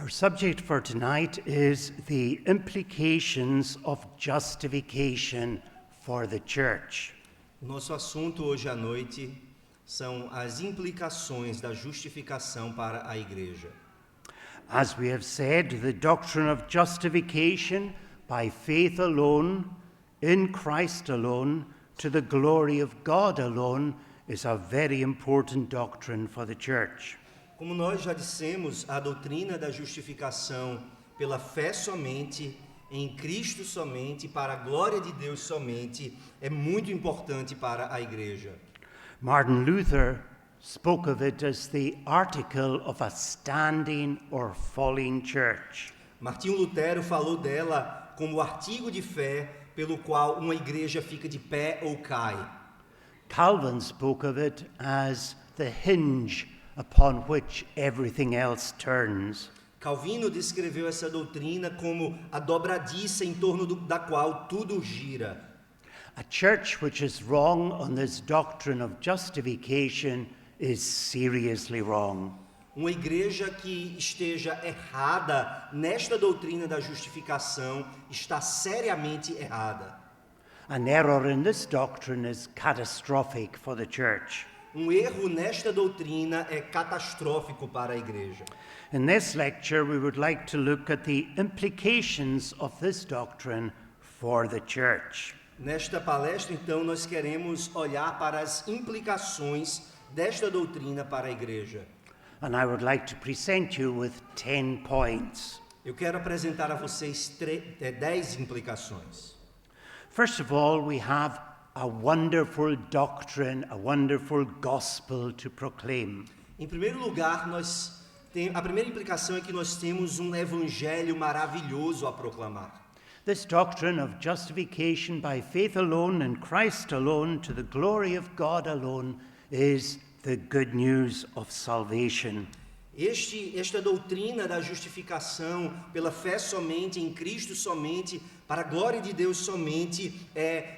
Our subject for tonight is the implications of justification for the church. Nosso assunto hoje à noite são as implicações da justificação para a igreja. As we have said, the doctrine of justification by faith alone, in Christ alone, to the glory of God alone, is a very important doctrine for the church. Como nós já dissemos, a doutrina da justificação pela fé somente, em Cristo somente, para a glória de Deus somente, é muito importante para a igreja. Martin Luther spoke of it as the article of a standing or falling church. Martinho Lutero falou dela como o artigo de fé pelo qual uma igreja fica de pé ou cai. Calvin spoke of it as the hinge upon which everything else turns. Calvino descreveu essa doutrina como a dobradiça em torno da qual tudo gira. A church which is wrong on this doctrine of justification is seriously wrong. Uma igreja que esteja errada nesta doutrina da justificação está seriamente errada. An error in this doctrine is catastrophic for the church. Um erro nesta doutrina é catastrófico para a igreja. In this lecture, we would like to look at the implications of this doctrine for the church. Nesta palestra, então, nós queremos olhar para as implicações desta doutrina para a igreja. And I would like to present you with 10 points. Eu quero apresentar a vocês 10 implicações. First of all, we have a wonderful doctrine, a wonderful gospel to proclaim. Em primeiro lugar, a primeira implicação é que nós temos um evangelho maravilhoso a proclamar. This doctrine of justification by faith alone in Christ alone to the glory of God alone is the good news of salvation. Esta doutrina da justificação pela fé somente, em Cristo somente, para a glória de Deus somente,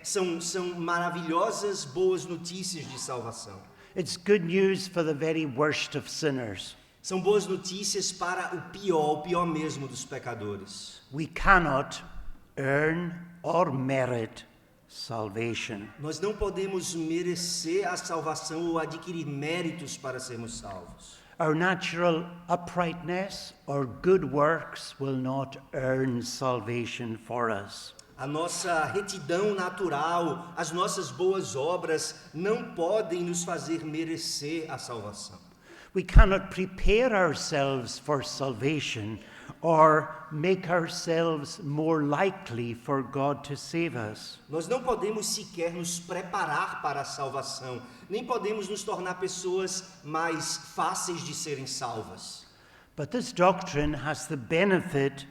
são maravilhosas boas notícias de salvação. It's good news for the very worst of sinners. São boas notícias para o pior mesmo dos pecadores. We cannot earn or merit salvation. Nós não podemos merecer a salvação ou adquirir méritos para sermos salvos. Our natural uprightness or good works will not earn salvation for us. A nossa retidão natural, as nossas boas obras não podem nos fazer merecer a salvação. We cannot prepare ourselves for salvation or make ourselves more likely for God to save us. Nós não podemos sequer nos preparar para a salvação, nem podemos nos tornar pessoas mais fáceis de serem salvas. But this doctrine has the benefit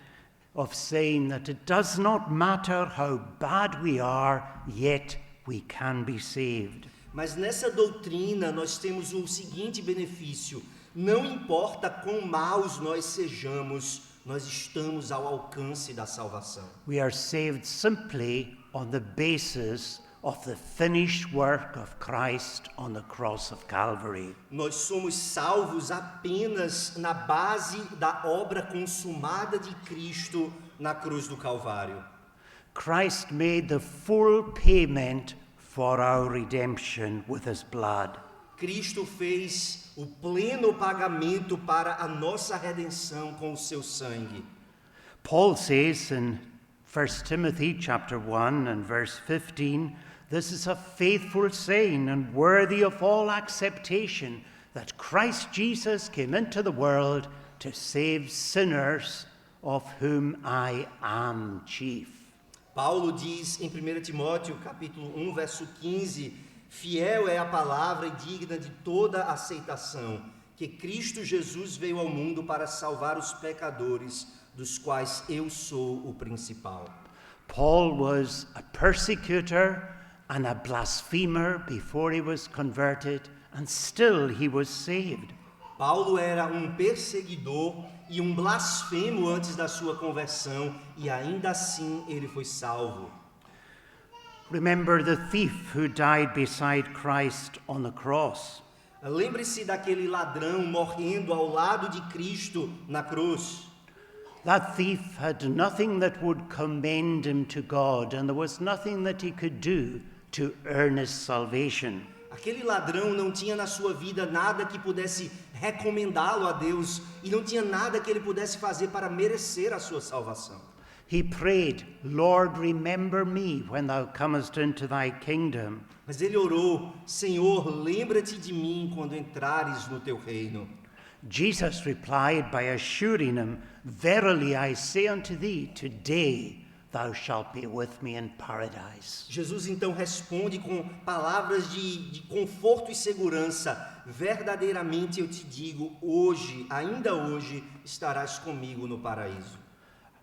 of saying that it does not matter how bad we are, yet we can be saved. Mas nessa doutrina nós temos o seguinte benefício: não importa quão maus nós sejamos, nós estamos ao alcance da salvação. We are saved simply on the basis of the finished work of Christ on the cross of Calvary. Nós somos salvos apenas na base da obra consumada de Cristo na cruz do Calvário. Christ made the full payment for our redemption with his blood. Cristo fez o pleno pagamento para a nossa redenção com o seu sangue. Paul says in 1 Timothy chapter 1 and verse 15, this is a faithful saying and worthy of all acceptation, that Christ Jesus came into the world to save sinners, of whom I am chief. Paulo diz em 1 Timóteo capítulo 1, verso 15, fiel é a palavra e digna de toda aceitação, que Cristo Jesus veio ao mundo para salvar os pecadores, dos quais eu sou o principal. Paul was a persecutor and a blasphemer before he was converted, and still he was saved. Paulo era um perseguidor e um blasfemo antes da sua conversão, e ainda assim ele foi salvo. Remember the thief who died beside Christ on the cross. Lembre-se daquele ladrão morrendo ao lado de Cristo na cruz. That thief had nothing that would commend him to God, and there was nothing that he could do to earn his salvation. Aquele ladrão não tinha na sua vida nada que pudesse recomendá-lo a Deus e não tinha nada que ele pudesse fazer para merecer a sua salvação. He prayed, Lord, remember me when thou comest into thy kingdom. Mas ele orou, Senhor, lembra-te de mim quando entrares no teu reino. Jesus replied by assuring him, Verily I say unto thee, today thou shalt be with me in paradise. Jesus então responde com palavras de conforto e segurança. Verdadeiramente eu te digo, hoje, ainda hoje, estarás comigo no paraíso.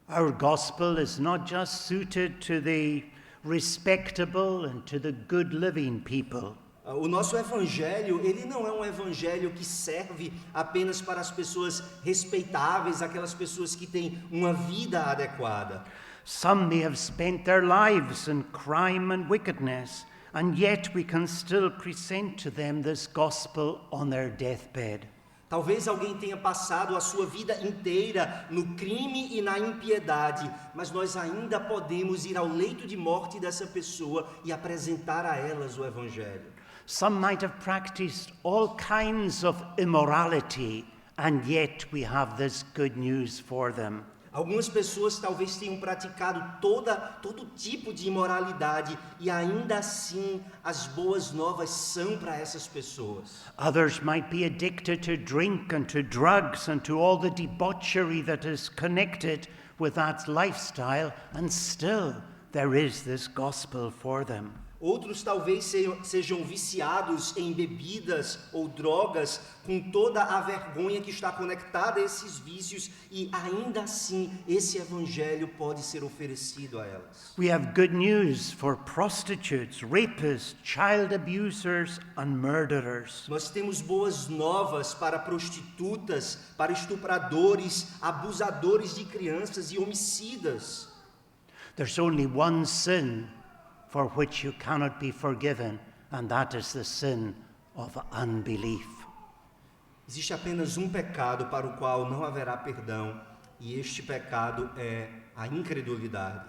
Our gospel is not just suited to the respectable and to the good living people. O nosso evangelho, ele não é um evangelho que serve apenas para as pessoas respeitáveis, aquelas pessoas que têm uma vida adequada. Some may have spent their lives in crime and wickedness, and yet we can still present to them this gospel on their deathbed. Talvez alguém tenha passado a sua vida inteira no crime e na impiedade, mas nós ainda podemos ir ao leito de morte dessa pessoa e apresentar a elas o evangelho. Some might have practiced all kinds of immorality, and yet we have this good news for them. Algumas pessoas talvez tenham praticado todo tipo de imoralidade e ainda assim as boas novas são para essas pessoas. Others might be addicted to drink and to drugs and to all the debauchery that is connected with that lifestyle, and still there is this gospel for them. Outros talvez sejam viciados em bebidas ou drogas com toda a vergonha que está conectada a esses vícios e ainda assim esse evangelho pode ser oferecido a elas. We have good news for prostitutes, rapists, child abusers and murderers. Nós temos boas novas para prostitutas, para estupradores, abusadores de crianças e homicidas. There's only one sin for which you cannot be forgiven, and that is the sin of unbelief. Existe apenas um pecado para o qual não haverá perdão, e este pecado é a incredulidade.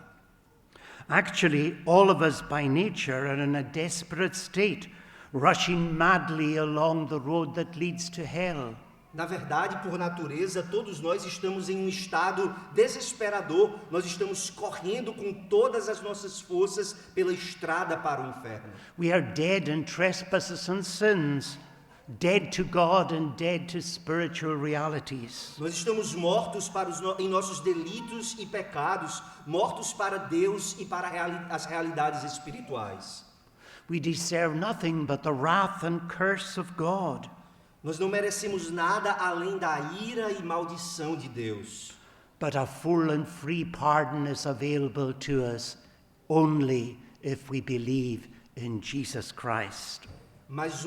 Actually, all of us by nature are in a desperate state, rushing madly along the road that leads to hell. Na verdade, por natureza, todos nós estamos em um estado desesperador. Nós estamos correndo com todas as nossas forças pela estrada para o inferno. We are dead in trespasses and sins, dead to God and dead to spiritual realities. Nós estamos mortos em nossos delitos e pecados, mortos para Deus e para as realidades espirituais. We deserve nothing but the wrath and curse of God. Nós não merecemos nada além da ira e maldição de Deus. But a full and free pardon is available to us only if we believe in Jesus Christ. Mas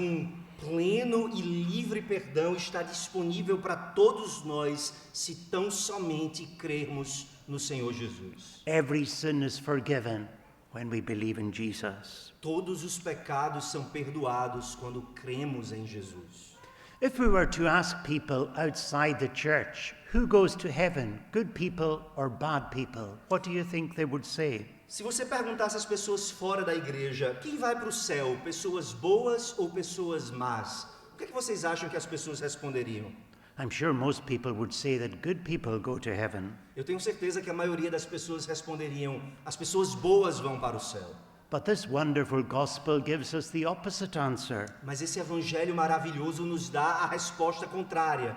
pleno e livre perdão está disponível para todos nós se tão somente crermos no Senhor Jesus. Every sin is forgiven when we believe in Jesus. Todos os pecados são perdoados quando cremos em Jesus. If we were to ask people outside the church, who goes to heaven, good people or bad people, what do you think they would say? Se você perguntasse às pessoas fora da igreja, quem vai para o céu, pessoas boas ou pessoas más? O que vocês acham que as pessoas responderiam? I'm sure most people would say that good people go to heaven. Eu tenho certeza que a maioria das pessoas responderiam, as pessoas boas vão para o céu. But this wonderful gospel gives us the opposite answer. Mas esse evangelho maravilhoso nos dá a resposta contrária.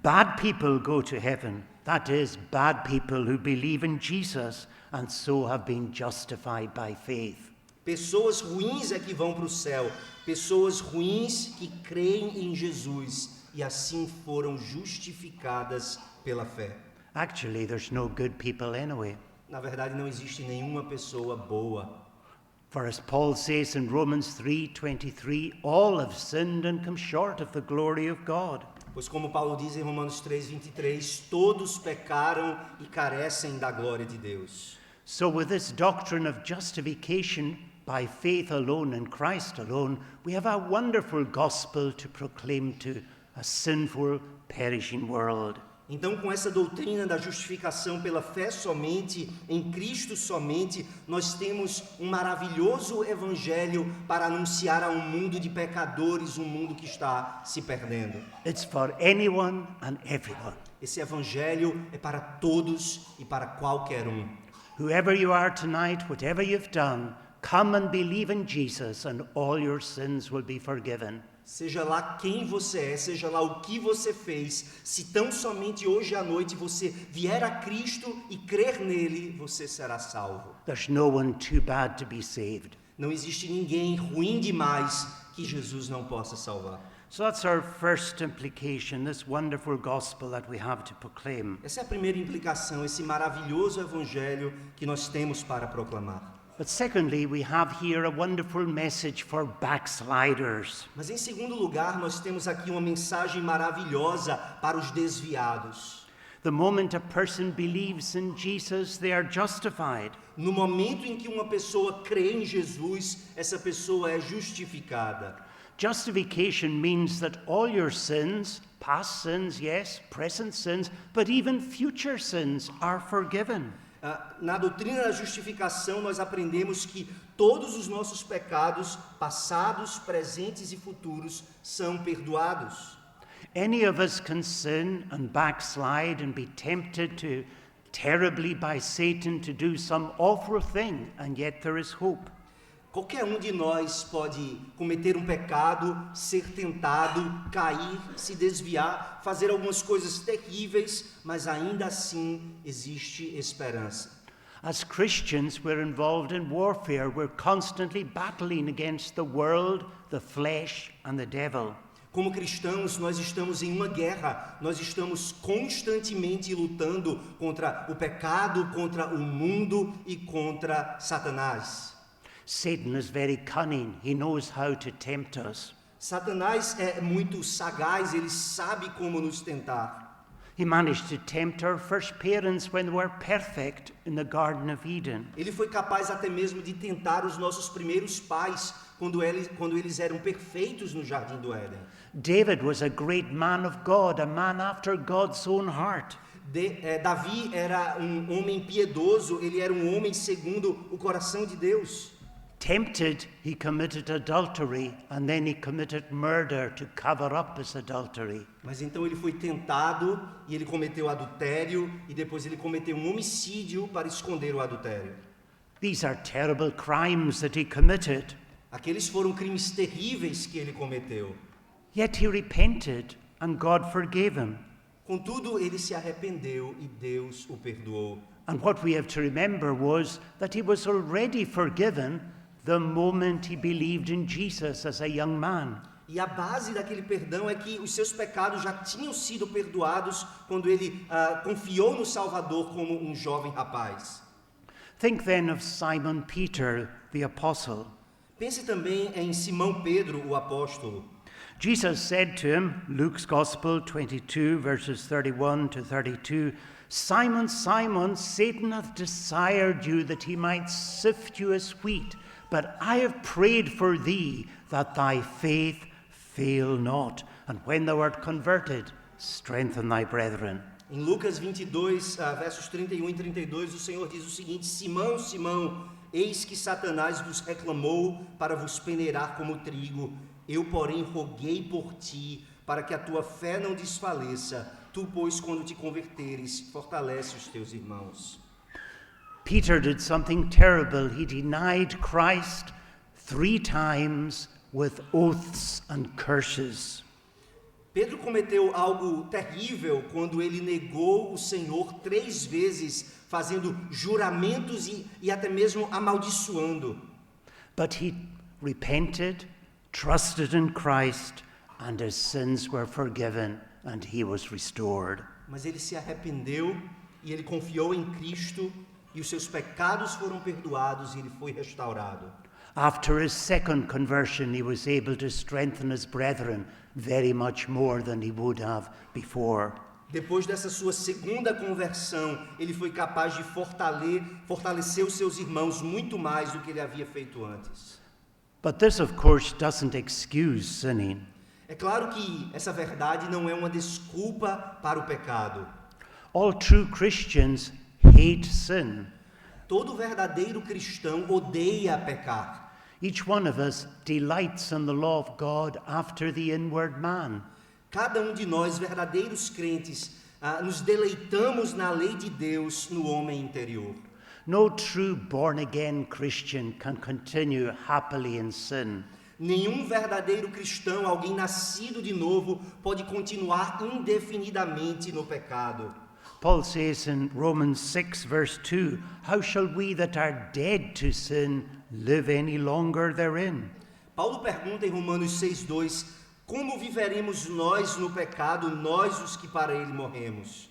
Bad people go to heaven. That is, bad people who believe in Jesus and so have been justified by faith. Pessoas ruins é que vão para o céu. Pessoas ruins que creem em Jesus e assim foram justificadas pela fé. Actually, there's no good people anyway. Na verdade, não existe nenhuma pessoa boa. For as Paul says in Romans 3:23, all have sinned and come short of the glory of God. Pois como Paulo diz em Romanos 3:23, todos pecaram e carecem da glória de Deus. So with this doctrine of justification by faith alone in Christ alone, we have a wonderful gospel to proclaim to a sinful, perishing world. Então, com essa doutrina da justificação pela fé somente, em Cristo somente, nós temos um maravilhoso evangelho para anunciar a um mundo de pecadores, um mundo que está se perdendo. It's for anyone and everyone. Esse evangelho é para todos e para qualquer um. Whoever you are tonight, whatever you've done, come and believe in Jesus and all your sins will be forgiven. Seja lá quem você é, seja lá o que você fez, se tão somente hoje à noite você vier a Cristo e crer nele, você será salvo. There's no one too bad to be saved. Não existe ninguém ruim demais que Jesus não possa salvar. So that's our first implication, this wonderful gospel that we have to proclaim. Essa é a primeira implicação, esse maravilhoso evangelho que nós temos para proclamar. But secondly, we have here a wonderful message for backsliders. Mas em segundo lugar, nós temos aqui uma mensagem maravilhosa para os desviados. The moment a person believes in Jesus, they are justified. No momento em que uma pessoa crê em Jesus, essa pessoa é justificada. Justification means that all your sins, past sins, yes, present sins, but even future sins are forgiven. Na doutrina da justificação, nós aprendemos que todos os nossos pecados, passados, presentes e futuros, são perdoados. Any of us can sin and backslide and be tempted to terribly by Satan to do some awful thing, and yet there is hope. Qualquer um de nós pode cometer um pecado, ser tentado, cair, se desviar, fazer algumas coisas terríveis, mas ainda assim existe esperança. As Christians, we're involved in warfare. We're constantly battling against the world, the flesh, and the devil. Como cristãos, nós estamos em uma guerra, nós estamos constantemente lutando contra o pecado, contra o mundo e contra Satanás. Satan is very cunning. He knows how to tempt us. Satanás é muito sagaz, ele sabe como nos tentar. He managed to tempt our first parents when they were perfect in the Garden of Eden. Ele foi capaz até mesmo de tentar os nossos primeiros pais quando eles eram perfeitos no Jardim do Éden. David was a great man of God, a man after God's own heart. Davi era um homem piedoso, ele era um homem segundo o coração de Deus. Tempted, he committed adultery, and then he committed murder to cover up his adultery. Mas então ele foi tentado e ele cometeu adultério e depois ele cometeu um homicídio para esconder o adultério. These are terrible crimes that he committed. Aqueles foram crimes terríveis que ele cometeu. Yet he repented, and God forgave him. Contudo, ele se arrependeu e Deus o perdoou. And what we have to remember was that he was already forgiven the moment he believed in Jesus as a young man. E a base daquele perdão é que os seus pecados já tinham sido perdoados quando ele confiou no Salvador como um jovem rapaz. Think then of Simon Peter, the apostle. Pense também em Simão Pedro, o apóstolo. Jesus said to him, Luke's Gospel 22, verses 31 to 32, Simon, Simon, Satan hath desired you that he might sift you as wheat, but I have prayed for thee that thy faith fail not, and when thou art converted, strengthen thy brethren. Em Lucas 22, versos 31 e 32, o Senhor diz o seguinte: Simão, Simão, eis que Satanás vos reclamou para vos peneirar como trigo. Eu, porém, roguei por ti, para que a tua fé não desfaleça. Tu, pois, quando te converteres, fortalece os teus irmãos. Peter did something terrible. He denied Christ 3 times with oaths and curses. Pedro cometeu algo terrível quando ele negou o Senhor 3 vezes, fazendo juramentos e até mesmo amaldiçoando. But he repented, trusted in Christ, and his sins were forgiven, and he was restored. Mas ele se arrependeu e ele confiou em Cristo, e os seus pecados foram perdoados e ele foi restaurado. After his second conversion, he was able to strengthen his brethren very much more than he would have before. Depois dessa sua segunda conversão, ele foi capaz de fortalecer os seus irmãos muito mais do que ele havia feito antes. But this, of course, doesn't excuse sinning. É claro que essa verdade não é uma desculpa para o pecado. All true Christians hate sin. Todo verdadeiro cristão odeia pecar. Each one of us delights in the law of God after the inward man. Cada de nós, verdadeiros crentes, nos deleitamos na lei de Deus no homem interior. No true born-again Christian can continue happily in sin. Nenhum verdadeiro cristão, alguém nascido de novo, pode continuar indefinidamente no pecado. Paul says in Romans 6 verse 2, "How shall we that are dead to sin live any longer therein?" Paulo pergunta em Romanos 6:2, como viveremos nós no pecado, nós os que para ele morremos?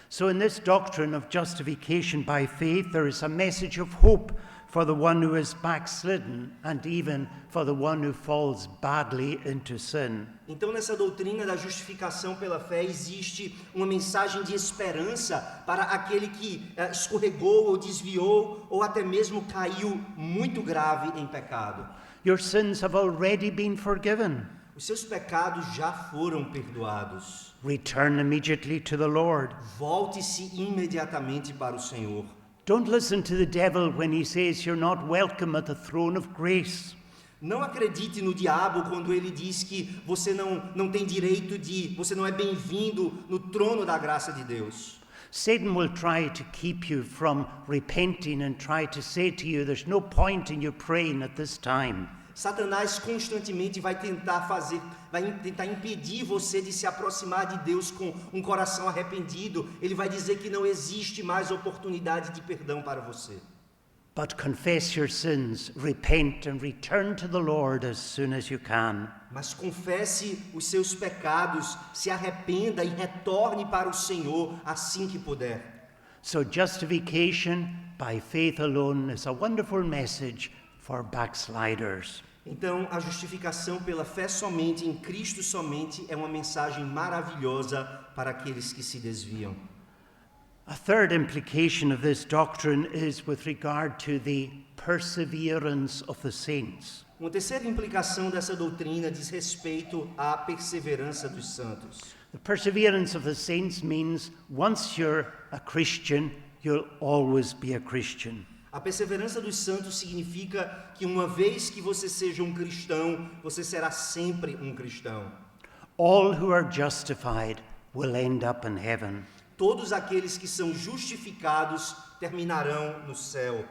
So in this doctrine of justification by faith, there is a message of hope for the one who is backslidden and even for the one who falls badly into sin. Então, nessa doutrina da justificação pela fé, existe uma mensagem de esperança para aquele que escorregou ou desviou ou até mesmo caiu muito grave em pecado. Your sins have already been forgiven. Os seus pecados já foram perdoados. Return immediately to the Lord. Volte-se imediatamente para o Senhor. Don't listen to the devil when he says you're not welcome at the throne of grace. Não acredite no diabo quando ele diz que você não tem direito você não é bem-vindo no trono da graça de Deus. Satan will try to keep you from repenting and try to say to you, there's no point in you praying at this time. Satanás constantemente vai tentar impedir você de se aproximar de Deus com um coração arrependido. Ele vai dizer que não existe mais oportunidade de perdão para você. But confess your sins, repent and return to the Lord as soon as you can. Mas confesse os seus pecados, se arrependa e retorne para o Senhor assim que puder. So justification by faith alone is a wonderful message for backsliders. Então, a justificação pela fé somente, em Cristo somente, é uma mensagem maravilhosa para aqueles que se desviam. A third implication of this doctrine is with regard to the perseverance of the saints. Uma terceira implicação dessa doutrina diz respeito à perseverança dos santos. The perseverance of the saints means once you're a Christian, you'll always be a Christian. A perseverança dos santos significa que uma vez que você seja um cristão, você será sempre um cristão. All who are justified will end up in heaven. Todos aqueles que são justificados terminarão no céu.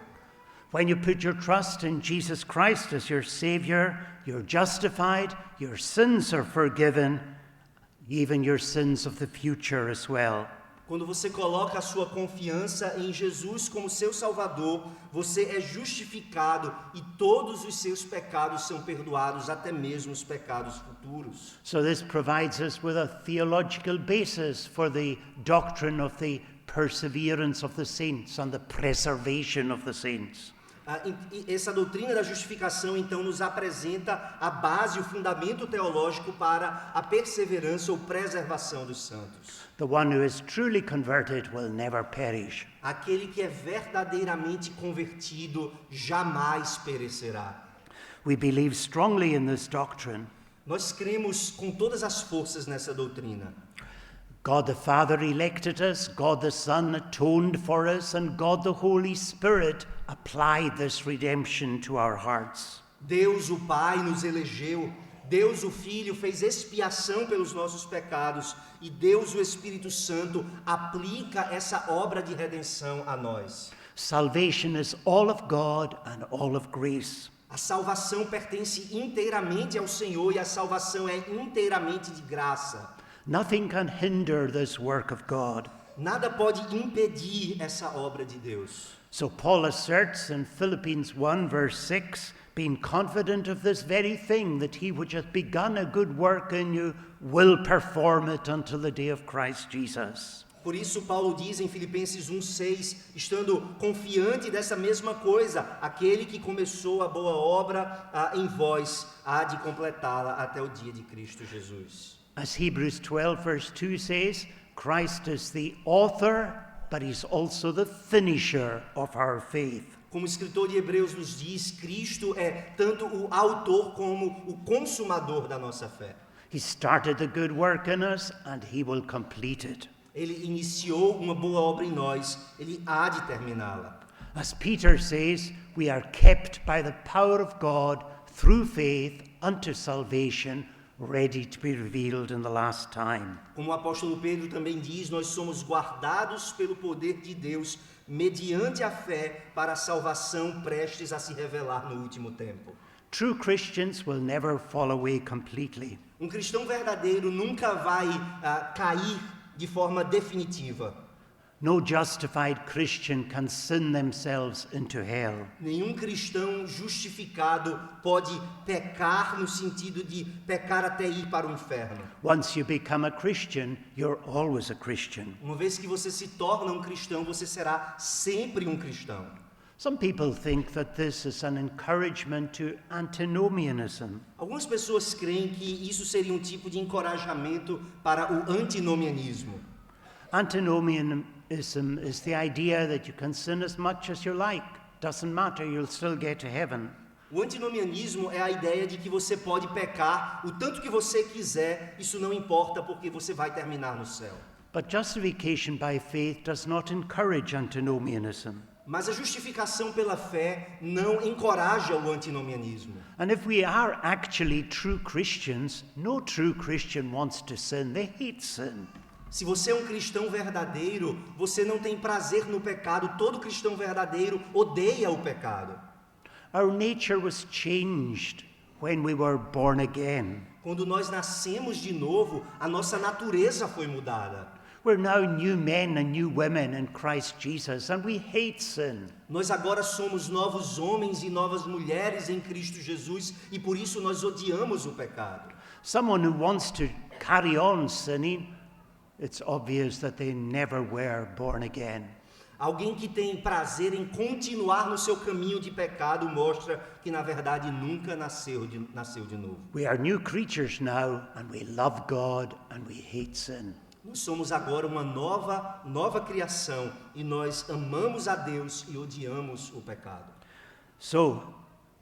When you put your trust in Jesus Christ as your Savior, you're justified, your sins are forgiven, even your sins of the future as well. Quando você coloca a sua confiança em Jesus como seu Salvador, você é justificado e todos os seus pecados são perdoados, até mesmo os pecados futuros. So this provides us with a theological basis for the doctrine of the perseverance of the saints and the preservation of the saints. Essa doutrina da justificação, então, nos apresenta a base, o fundamento teológico para a perseverança ou preservação dos santos. The one who is truly converted will never perish. Aquele que é verdadeiramente convertido jamais perecerá. We believe strongly in this doctrine. Nós cremos com todas as forças nessa doutrina. God the Father elected us, God the Son atoned for us, and God the Holy Spirit applied this redemption to our hearts. Deus o Pai nos elegeu, Deus o Filho fez expiação pelos nossos pecados e Deus o Espírito Santo aplica essa obra de redenção a nós. Salvation is all of God and all of grace. A salvação pertence inteiramente ao Senhor e a salvação é inteiramente de graça. Nothing can hinder this work of God. Nada pode impedir essa obra de Deus. So Paul asserts in Philippians 1 verse 6, being confident of this very thing, that he which hath begun a good work in you will perform it until the day of Christ Jesus. Por isso Paulo diz em Filipenses 1:6, estando confiante dessa mesma coisa, aquele que começou a boa obra em vós há de completá-la até o dia de Cristo Jesus. As Hebrews 12 verse 2 says, Christ is the author, but he's also the finisher of our faith. Como o escritor de Hebreus nos diz, Cristo é tanto o autor como o consumador da nossa fé. He started the good work in us and he will complete it. Ele iniciou uma boa obra em nós, ele há de terminá-la. As Peter says, we are kept by the power of God through faith unto salvation, ready to be revealed in the last time. Como o apóstolo Pedro também diz, nós somos guardados pelo poder de Deus mediante a fé para a salvação prestes a se revelar no último tempo. True Christians will never fall away completely. Um cristão verdadeiro nunca vai cair de forma definitiva. No justified Christian can sin themselves into hell. Nenhum cristão justificado pode pecar no sentido de pecar até ir para o inferno. Once you become a Christian, you're always a Christian. Uma vez que você se torna um cristão, você será sempre um cristão. Some people think that this is an encouragement to antinomianism. Algumas pessoas creem que isso seria um tipo de encorajamento para o antinomianismo. Antinomianism is the idea that you can sin as much as you like. Doesn't matter, you'll still get to heaven. O antinomianismo é a ideia de que você pode pecar o tanto que você quiser, isso não importa porque você vai terminar no céu. But justification by faith does not encourage antinomianism. Mas a justificação pela fé não encoraja o antinomianismo. And if we are actually true Christians, no true Christian wants to sin. They hate sin. Se você é um cristão verdadeiro, você não tem prazer no pecado. Todo cristão verdadeiro odeia o pecado. Our nature was changed when we were born again. Quando nós nascemos de novo, a nossa natureza foi mudada. We're now new men and new women in Christ Jesus, and we hate sin. Nós agora somos novos homens e novas mulheres em Cristo Jesus, e por isso nós odiamos o pecado. Someone who wants to carry on sinning, it's obvious that they never were born again. Alguém que tem prazer em continuar no seu caminho de pecado mostra que na verdade nunca nasceu de novo. We are new creatures now, and we love God and we hate sin. Nós somos agora uma nova criação e nós amamos a Deus e odiamos o pecado. So,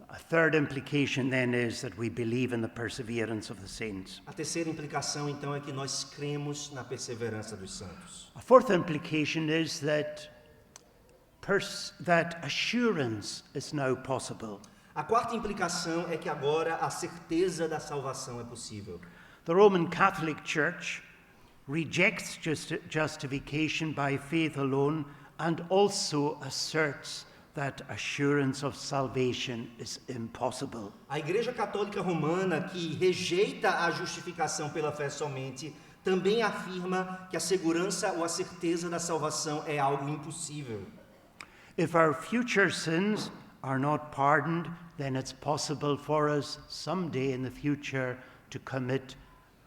a third implication then is that we believe in the perseverance of the saints. A terceira implicação então é que nós cremos na perseverança dos santos. A fourth implication is that assurance is now possible. A quarta implicação é que agora a certeza da salvação é possível. The Roman Catholic Church rejects justification by faith alone and also asserts that assurance of salvation is impossible. A Igreja Católica Romana, que rejeita a justificação pela fé somente, também afirma que a segurança ou a certeza da salvação é algo impossível. If our future sins are not pardoned, then it's possible for us someday in the future to commit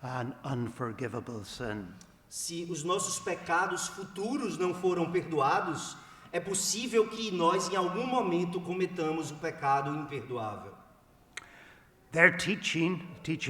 an unforgivable sin. Se os nossos pecados futuros não foram perdoados, é possível que nós em algum momento cometamos o pecado imperdoável. Their teaching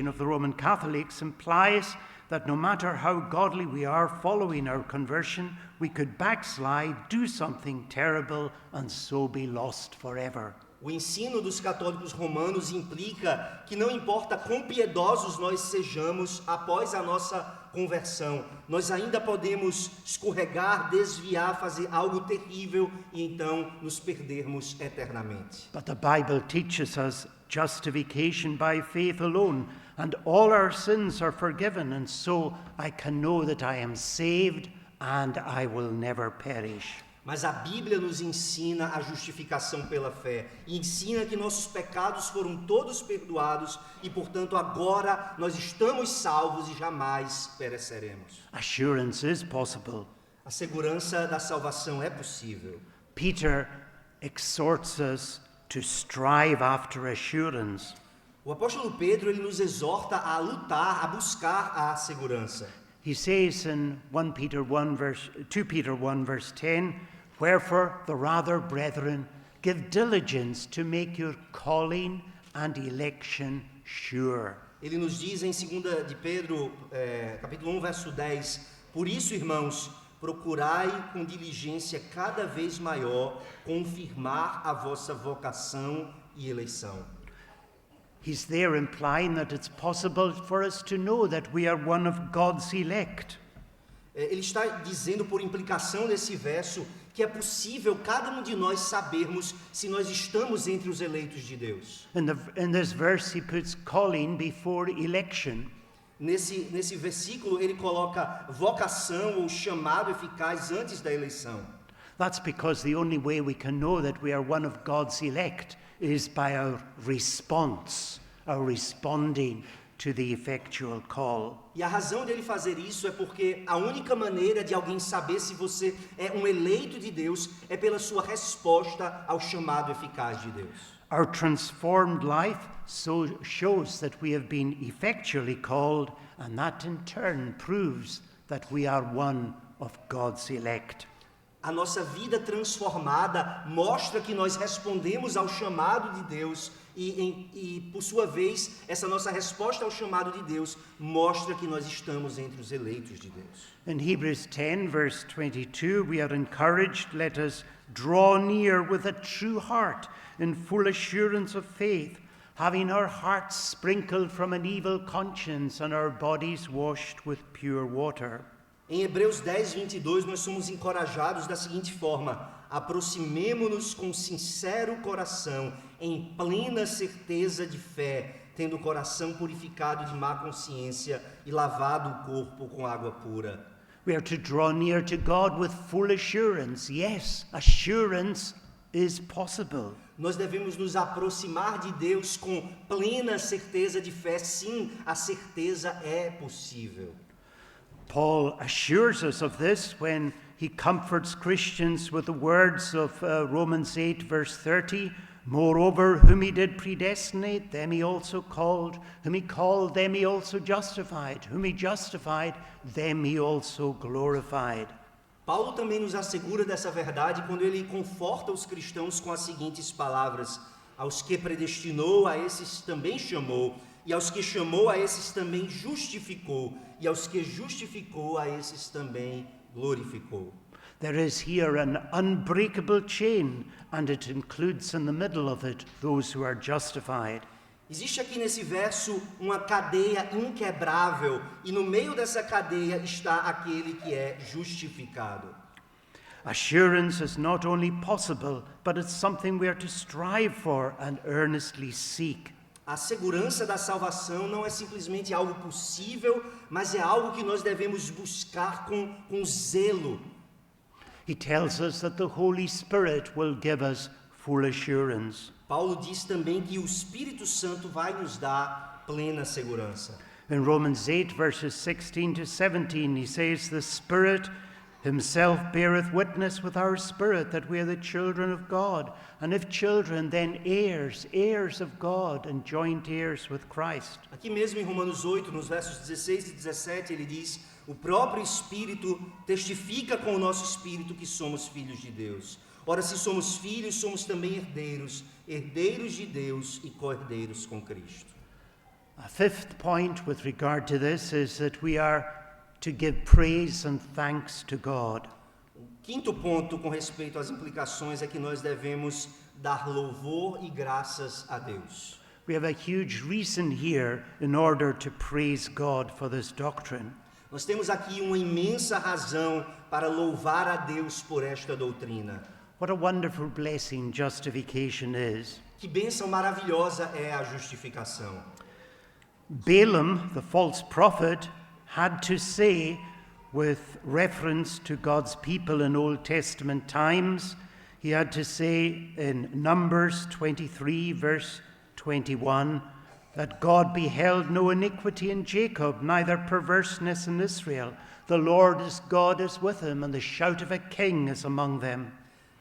of the Roman Catholics, implies that no matter how godly we are following our conversion, we could backslide, do something terrible, and so be lost forever. O ensino dos católicos romanos implica que não importa quão piedosos nós sejamos após a nossa conversão, nós ainda podemos escorregar, desviar, fazer algo terrível e então nos perdermos eternamente. But the Bible teaches us justification by faith alone, and all our sins are forgiven, and so I can know that I am saved and I will never perish. Mas a Bíblia nos ensina a justificação pela fé, e ensina que nossos pecados foram todos perdoados e, portanto, agora nós estamos salvos e jamais pereceremos. Assurance is possible. A segurança da salvação é possível. Peter exhorts us to strive after assurance. O apóstolo Pedro ele nos exorta a lutar, a buscar a segurança. He says in 2 Peter 1 verse 10, "Wherefore the rather, brethren, give diligence to make your calling and election sure." Ele nos diz em 2 de Pedro, capítulo 1, verso 10, "Por isso, irmãos, procurai com diligência cada vez maior confirmar a vossa vocação e eleição." He's there implying that it's possible for us to know that we are one of God's elect. Ele está dizendo, por implicação desse verso, que é possível cada um de nós sabermos se nós estamos entre os eleitos de Deus. In this verse, he puts calling before election. Nesse versículo, ele coloca vocação ou chamado eficaz antes da eleição. That's because the only way we can know that we are one of God's elect is by our response, our responding to the effectual call. E a razão dele fazer isso é porque a única maneira de alguém saber se você é um eleito de Deus é pela sua resposta ao chamado eficaz de Deus. Our transformed life shows that we have been effectually called, and that in turn proves that we are one of God's elect. A nossa vida transformada mostra que nós respondemos ao chamado de Deus e, por sua vez, essa nossa resposta ao chamado de Deus mostra que nós estamos entre os eleitos de Deus. In Hebrews 10, verse 22, we are encouraged, let us draw near with a true heart in full assurance of faith, having our hearts sprinkled from an evil conscience and our bodies washed with pure water. Em Hebreus 10, 22, nós somos encorajados da seguinte forma: aproximemo-nos com sincero coração, em plena certeza de fé, tendo o coração purificado de má consciência e lavado o corpo com água pura. We are to draw near to God with full assurance. Yes, assurance is possible. Nós devemos nos aproximar de Deus com plena certeza de fé. Sim, a certeza é possível. Paul assures us of this when he comforts Christians with the words of Romans 8, verse 30. Moreover, whom he did predestinate, them he also called. Whom he called, them he also justified. Whom he justified, them he also glorified. Paulo também nos assegura dessa verdade quando ele conforta os cristãos com as seguintes palavras: aos que predestinou, a esses também chamou, e aos que chamou, a esses também justificou, e aos que justificou, a esses também glorificou. There is here an unbreakable chain, and it includes in the middle of it those who are justified. Existe aqui nesse verso uma cadeia inquebrável, e no meio dessa cadeia está aquele que é justificado. Assurance is not only possible, but it's something we are to strive for and earnestly seek. A segurança da salvação não é simplesmente algo possível, mas é algo que nós devemos buscar com zelo. He tells us that the Holy Spirit will give us full assurance. Paulo diz também que o Espírito Santo vai nos dar plena segurança. In Romans 8, verses 16 to 17, he says, the Spirit himself beareth witness with our spirit that we are the children of God. And if children, then heirs, heirs of God, and joint heirs with Christ. Aqui mesmo em Romanos 8, nos versos 16 e 17, ele diz: o próprio Espírito testifica com o nosso espírito que somos filhos de Deus. Ora, se somos filhos, somos também herdeiros, herdeiros de Deus e co-herdeiros com Cristo. A fifth point with regard to this is that we are to give praise and thanks to God. O quinto ponto com respeito às implicações é que nós devemos dar louvor e graças a Deus. We have a huge reason here in order to praise God for this doctrine. Nós temos aqui uma imensa razão para louvar a Deus por esta doutrina. What a wonderful blessing justification is. Que bênção maravilhosa é a justificação. Balaam, the false prophet, had to say, with reference to God's people in Old Testament times, he had to say in Numbers 23, verse 21, that God beheld no iniquity in Jacob, neither perverseness in Israel. The Lord is God is with him, and the shout of a king is among them.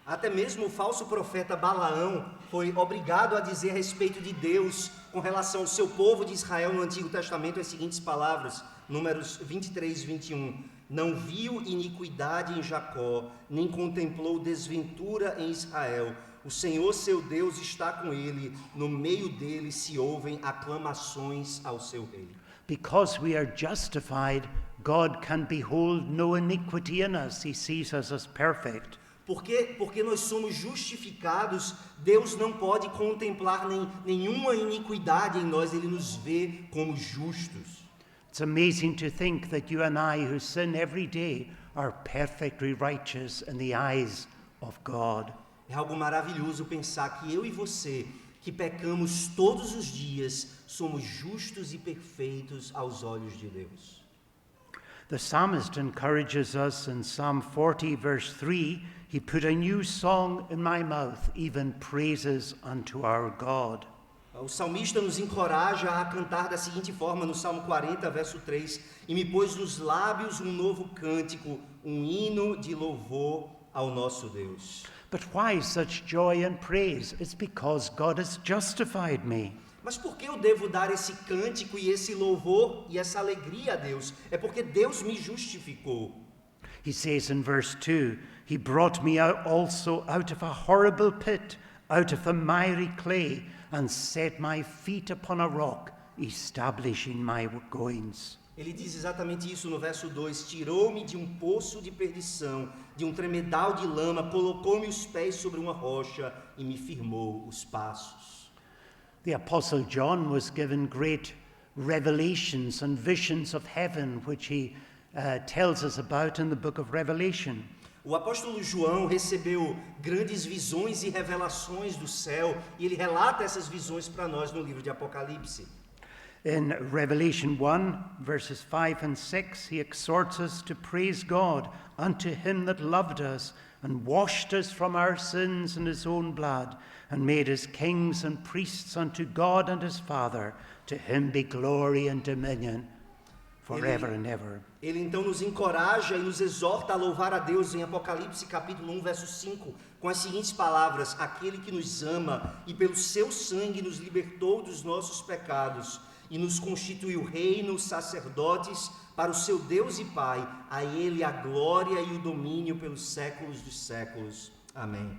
Até mesmo o falso profeta Balaão foi obrigado a dizer a respeito de Deus com relação ao seu povo de Israel no Antigo Testamento as seguintes palavras, Números 23, 21. Não viu iniquidade em Jacó, nem contemplou desventura em Israel. O Senhor seu Deus está com ele, no meio dele se ouvem aclamações ao seu rei. Because we are justified, God can behold no iniquity in us. He sees us as perfect. Porque nós somos justificados, Deus não pode contemplar nenhuma iniquidade em nós, Ele nos vê como justos. It's amazing to think that you and I, who sin every day, are perfectly righteous in the eyes of God. É algo maravilhoso pensar que eu e você, que pecamos todos os dias, somos justos e perfeitos aos olhos de Deus. The psalmist encourages us in Psalm 40, verse 3, he put a new song in my mouth, even praises unto our God. O salmista nos encoraja a cantar da seguinte forma no Salmo 40, verso 3: E me pôs nos lábios um novo cântico, um hino de louvor ao nosso Deus. But why such joy and praise? It's because God has justified me. Mas por que eu devo dar esse cântico e esse louvor e essa alegria a Deus? É porque Deus me justificou. He says in verse 2, he brought me out also out of a horrible pit, out of the miry clay, and set my feet upon a rock, establishing my goings. Ele diz exatamente isso no verso 2: Tirou-me de um poço de perdição, de um tremedal de lama, colocou-me os pés sobre uma rocha e me firmou os passos. The Apostle John was given great revelations and visions of heaven, which he tells us about in the book of Revelation. O apóstolo João recebeu grandes visões e revelações do céu, e ele relata essas visões para nós no livro de Apocalipse. In Revelation 1, verses 5 and 6, he exhorts us to praise God unto him that loved us and washed us from our sins in his own blood and made us kings and priests unto God and his Father. To him be glory and dominion forever and ever. Ele então nos encoraja e nos exorta a louvar a Deus em Apocalipse capítulo 1, verso 5, com as seguintes palavras: Aquele que nos ama e pelo seu sangue nos libertou dos nossos pecados e nos constituiu reino, sacerdotes para o seu Deus e Pai, a ele a glória e o domínio pelos séculos dos séculos. Amém.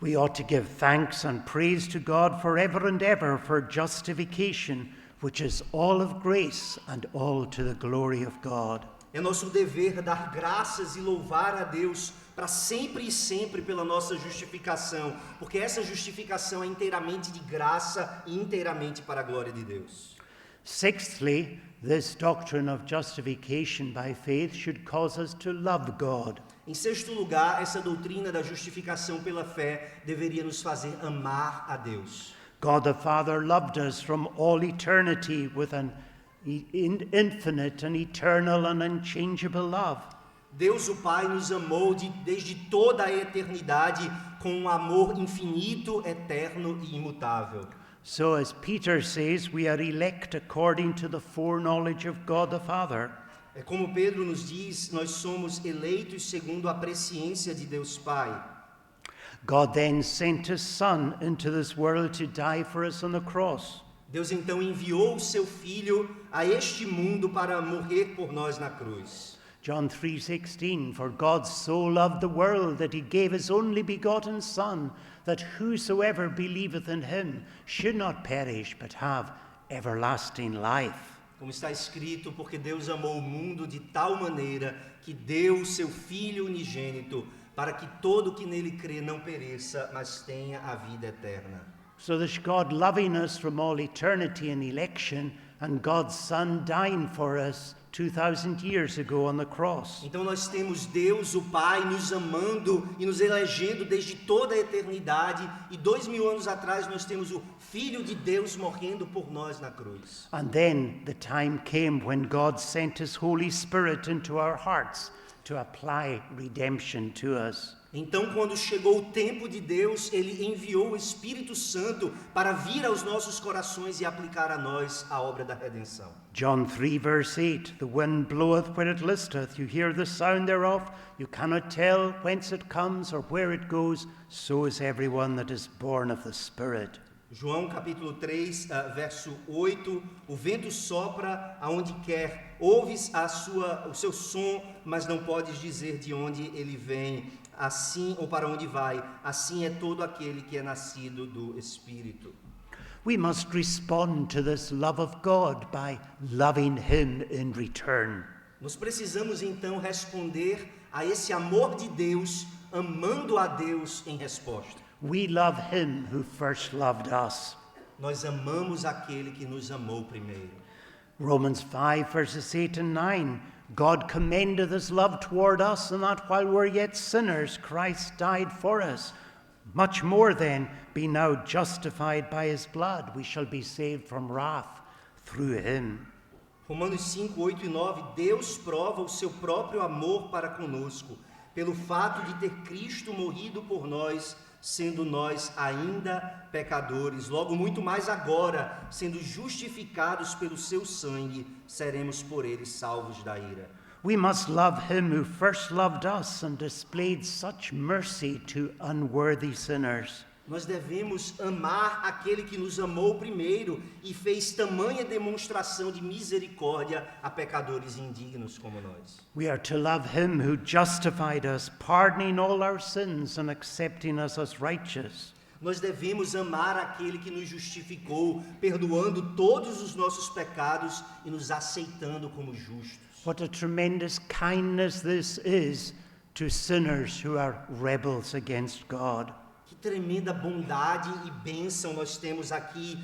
We ought to give thanks and praise to God forever and ever for justification, which is all of grace and all to the glory of God. É nosso dever dar graças e louvar a Deus para sempre e sempre pela nossa justificação, porque essa justificação é inteiramente de graça e inteiramente para a glória de Deus. Sixthly, this doctrine of justification by faith should cause us to love God. Em sexto lugar, essa doutrina da justificação pela fé deveria nos fazer amar a Deus. God the Father loved us from all eternity with an infinite and eternal and unchangeable love. Deus o Pai nos amou desde toda a eternidade com um amor infinito, eterno e imutável. So as Peter says, we are elect according to the foreknowledge of God the Father. É como Pedro nos diz, nós somos eleitos segundo a presciência de Deus Pai. God then sent his Son into this world to die for us on the cross. Deus então enviou o seu Filho a este mundo para morrer por nós na cruz. John 3:16, for God so loved the world that he gave his only begotten Son, that whosoever believeth in him should not perish but have everlasting life. Como está escrito, porque Deus amou o mundo de tal maneira que deu o seu Filho unigênito, para que todo que nele crê não pereça, mas tenha a vida eterna. So there's God loving us from all eternity in election, and God's Son dying for us 2,000 years ago on the cross. Então nós temos Deus, o Pai, nos amando e nos elegendo desde toda a eternidade, e 2000 anos atrás nós temos o Filho de Deus morrendo por nós na cruz. And then the time came when God sent his Holy Spirit into our hearts to apply redemption to us. Então, quando chegou o tempo de Deus, Ele enviou o Espírito Santo para vir aos nossos corações e aplicar a nós a obra da redenção. John 3 verse 8, the wind bloweth where it listeth, you hear the sound thereof, you cannot tell whence it comes or where it goes, so is everyone that is born of the Spirit. João capítulo 3, verso 8, o vento sopra aonde quer, ouves o seu som, mas não podes dizer de onde ele vem, assim ou para onde vai, assim é todo aquele que é nascido do Espírito. We must respond to this love of God by loving him in return. Nós precisamos então responder a esse amor de Deus, amando a Deus em resposta. We love him who first loved us. Nós amamos aquele que nos amou primeiro. Romans 5 verses 8 and 9. God commendeth his love toward us, and that while we're yet sinners, Christ died for us. Much more then, be now justified by his blood, we shall be saved from wrath through him. Romanos 5, 8 e 9, Deus prova o seu próprio amor para conosco, pelo fato de ter Cristo morrido por nós, sendo nós ainda pecadores. Logo, muito mais agora, sendo justificados pelo seu sangue, seremos por ele salvos da ira. We must love him who first loved us and displayed such mercy to unworthy sinners. Nós devemos amar aquele que nos amou primeiro e fez tamanha demonstração de misericórdia a pecadores indignos como nós. We are to love him who justified us, pardoning all our sins and accepting us as righteous. Nós devemos amar aquele que nos justificou, perdoando todos os nossos pecados e nos aceitando como justos. What a tremendous kindness this is to sinners who are rebels against God. Que tremenda bondade e bênção nós temos aqui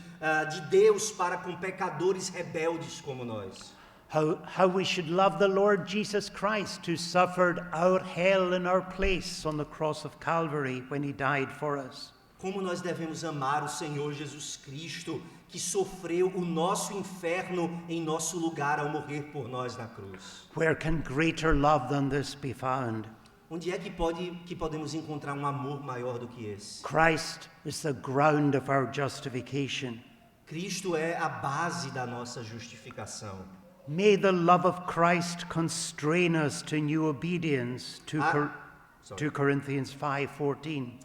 de Deus para com pecadores rebeldes como nós. How we should love the Lord Jesus Christ, who suffered our hell in our place on the cross of Calvary when he died for us. Como nós devemos amar o Senhor Jesus Cristo, que sofreu o nosso inferno em nosso lugar ao morrer por nós na cruz. Where can greater love than this be found? Onde é que podemos encontrar um amor maior do que esse? Christ is the ground of our justification. Cristo é a base da nossa justificação. May the love of Christ constrain us to new obedience, 2 Corinthians 5:14.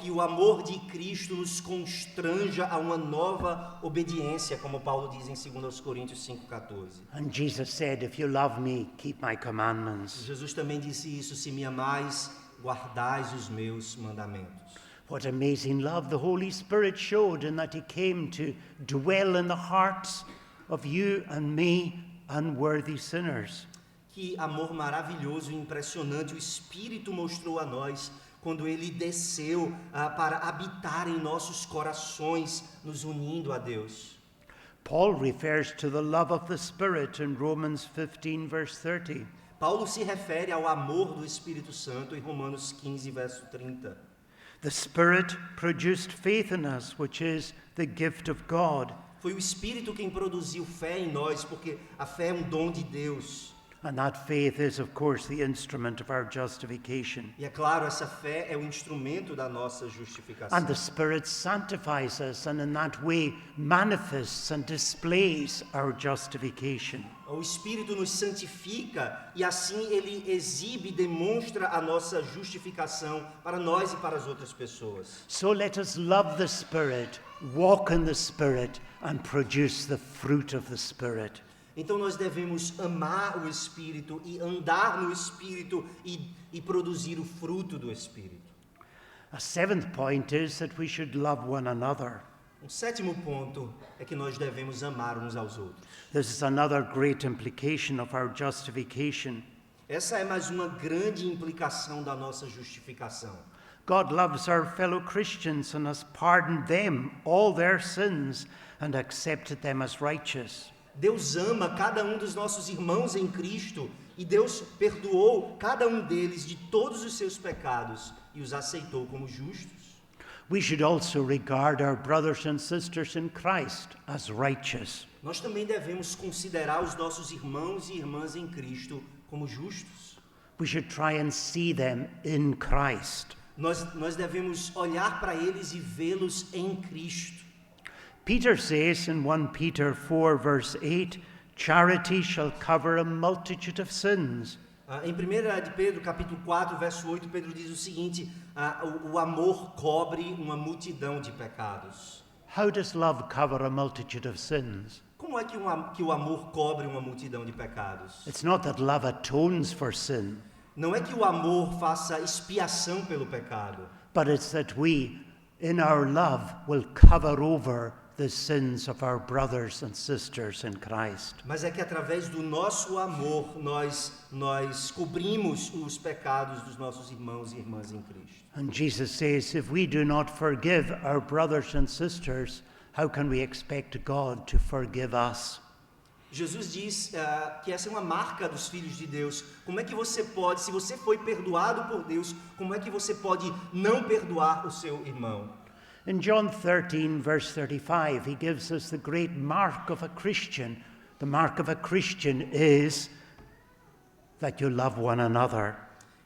Que o amor de Cristo nos constranja a uma nova obediência, como Paulo diz em 2 Coríntios 5:14. And Jesus said, if you love me, keep my commandments. Jesus também disse isso: se me amais, guardais os meus mandamentos. What amazing love the Holy Spirit showed in that he came to dwell in the hearts of you and me, unworthy sinners. Que amor maravilhoso e impressionante o Espírito mostrou a nós quando ele desceu para habitar em nossos corações, nos unindo a Deus. Paul refers to the love of the Spirit in Romans 15 verse 30. Paulo se refere ao amor do Espírito Santo em Romanos 15 verso 30. The Spirit produced faith in us, which is the gift of God. Foi o Espírito quem produziu fé em nós, porque a fé é um dom de Deus. And that faith is, of course, the instrument of our justification. E é claro, essa fé é o instrumento da nossa justificação. And the Spirit sanctifies us and in that way manifests and displays our justification. O Espírito nos santifica e assim ele exibe e demonstra a nossa justificação para nós e para as outras pessoas. So let us love the Spirit, walk in the Spirit, and produce the fruit of the Spirit. Então nós devemos amar o Espírito e andar no Espírito e produzir o fruto do Espírito. A seventh point is that we should love one another. Um sétimo ponto é que nós devemos amar uns aos outros. This is another great implication of our justification. Essa é mais uma grande implicação da nossa justificação. God loves our fellow Christians and has pardoned them all their sins and accepted them as righteous. Deus ama cada um dos nossos irmãos em Cristo e Deus perdoou cada um deles de todos os seus pecados e os aceitou como justos. We should also regard our brothers and sisters in Christ as righteous. Nós também devemos considerar os nossos irmãos e irmãs em Cristo como justos. We should try and see them in Christ. Nós devemos olhar para eles e vê-los em Cristo. Peter says in 1 Peter 4 verse 8, charity shall cover a multitude of sins. Em 1 de Pedro, capítulo 4, verso 8, Pedro diz o seguinte, o amor cobre uma multidão de pecados. How does love cover a multitude of sins? Como é que o amor cobre uma multidão de pecados? It's not that love atones for sin, Não é que o amor faça expiação pelo pecado, but it's that we, in our love, will cover over the sins of our brothers and sisters in Christ. mas é que através do nosso amor nós cobrimos os pecados dos nossos irmãos e irmãs em Cristo. And Jesus says, if we do not forgive our brothers and sisters, how can we expect God to forgive us? Jesus diz que essa é uma marca dos filhos de Deus. Como é que você pode, se você foi perdoado por Deus, como é que você pode não perdoar o seu irmão? In John 13, verse 35, he gives us the great mark of a Christian. The mark of a Christian is that you love one another.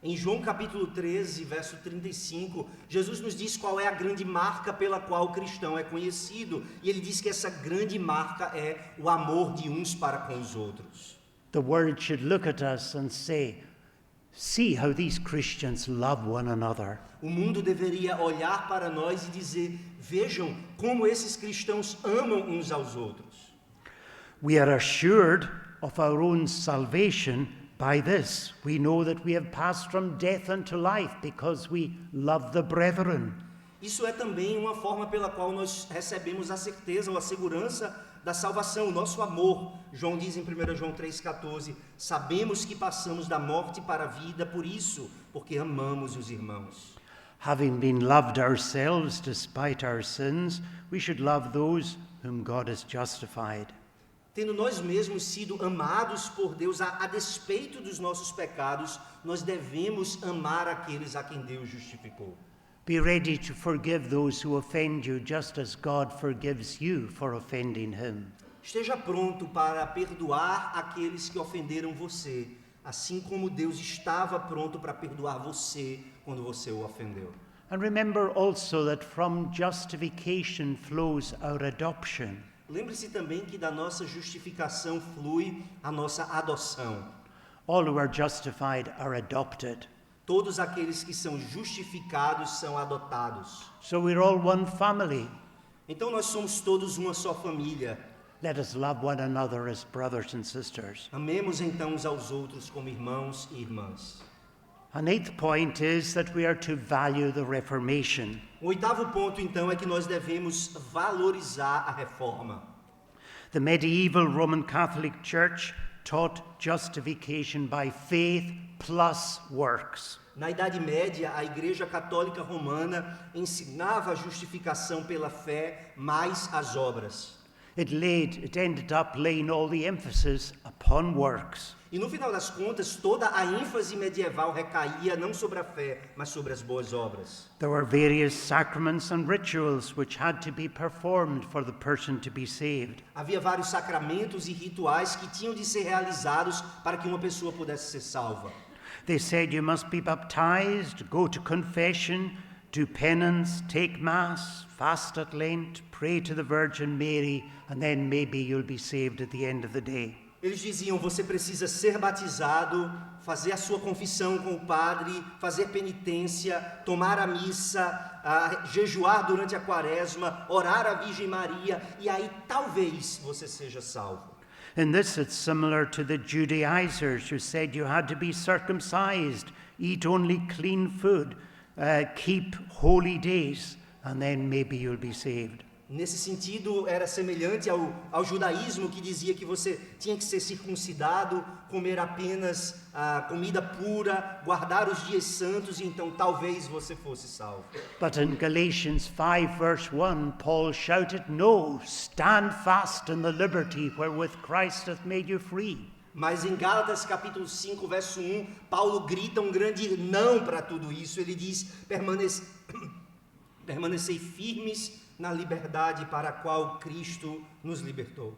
Em João capítulo 13, verso 35, Jesus nos diz qual é a grande marca pela qual o cristão é conhecido. E ele diz que essa grande marca é o amor de uns para com os outros. The world should look at us and say, see how these Christians love one another. O mundo deveria olhar para nós e dizer, vejam como esses cristãos amam uns aos outros. We are assured of our own salvation by this. We know that we have passed from death unto life because we love the brethren. Isso é também uma forma pela qual nós recebemos a certeza ou a segurança da salvação, o nosso amor. João diz em 1 João 3,14, sabemos que passamos da morte para a vida por isso, porque amamos os irmãos. Having been loved ourselves despite our sins, we should love those whom God has justified. Tendo nós mesmos sido amados por Deus a despeito dos nossos pecados, nós devemos amar aqueles a quem Deus justificou. Be ready to forgive those who offend you, just as God forgives you for offending him. Esteja pronto para perdoar aqueles que ofenderam você, assim como Deus estava pronto para perdoar você quando você o ofendeu. And remember also that from justification flows our adoption. Lembre-se também que da nossa justificação flui a nossa adoção. All who are justified are adopted. Todos aqueles que são justificados são adotados. So we're all one family. Então nós somos todos uma só família. Let us love one another as brothers and sisters. Amemos então uns aos outros como irmãos e irmãs. An eighth point is that we are to value the Reformation. O oitavo ponto então é que nós devemos valorizar a reforma. The medieval Roman Catholic Church taught justification by faith plus works. Na Idade Média, a Igreja Católica Romana ensinava a justificação pela fé mais as obras. It ended up laying all the emphasis upon works. E no final das contas, toda a ênfase medieval recaía não sobre a fé, mas sobre as boas obras. There were various sacraments and rituals which had to be performed for the person to be saved. Havia vários sacramentos e rituais que tinham de ser realizados para que uma pessoa pudesse ser salva. They said you must be baptized, go to confession, do penance, take mass, fast at Lent, pray to the Virgin Mary, and then maybe you'll be saved at the end of the day. Eles diziam, você precisa ser batizado, fazer a sua confissão com o padre, fazer penitência, tomar a missa, jejuar durante a quaresma, orar à Virgem Maria, e aí talvez você seja salvo. In this it's similar to the Judaizers who said you had to be circumcised, eat only clean food, keep holy days, and then maybe you'll be saved. Nesse sentido, era semelhante ao judaísmo que dizia que você tinha que ser circuncidado, comer apenas comida pura, guardar os dias santos e então talvez você fosse salvo. But in Galatians 5 verse 1, Paul shouted, "No, stand fast in the liberty wherewith Christ hath made you free." Mas em Gálatas capítulo 5, verso 1, Paulo grita um grande não para tudo isso. Ele diz, permanecei firmes na liberdade para a qual Cristo nos libertou.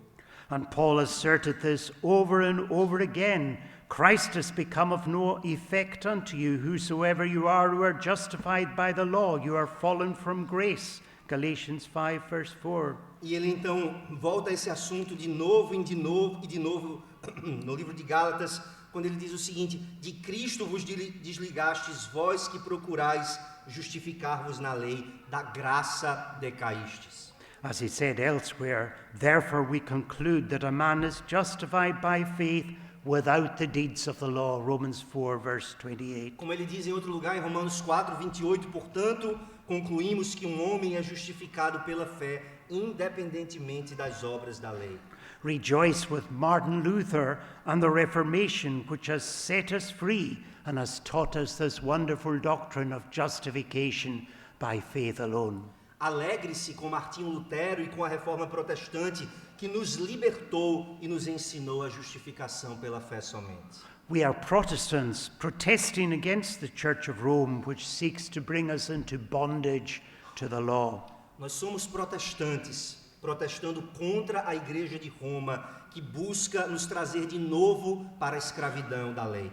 And Paul asserted this over and over again. Christ has become of no effect unto you, whosoever you are who are justified by the law, you are fallen from grace. Galatians 5 verse 4. E ele então volta a esse assunto de novo e de novo no livro de Gálatas, quando ele diz o seguinte, de Cristo vos desligastes, vós que procurais justificar-vos na lei, da graça decaístes. As he said elsewhere, therefore we conclude that a man is justified by faith without the deeds of the law. Romans 4 verse 28. Como ele diz em outro lugar, em Romanos 4, 28, portanto, concluímos que um homem é justificado pela fé, independentemente das obras da lei. Rejoice with Martin Luther and the Reformation, which has set us free and has taught us this wonderful doctrine of justification by faith alone. Alegre-se com Martinho Lutero e com a Reforma Protestante, que nos libertou e nos ensinou a justificação pela fé somente. We are Protestants protesting against the Church of Rome, which seeks to bring us into bondage to the law. Nós somos protestantes, protestando contra a Igreja de Roma, que busca nos trazer de novo para a escravidão da lei.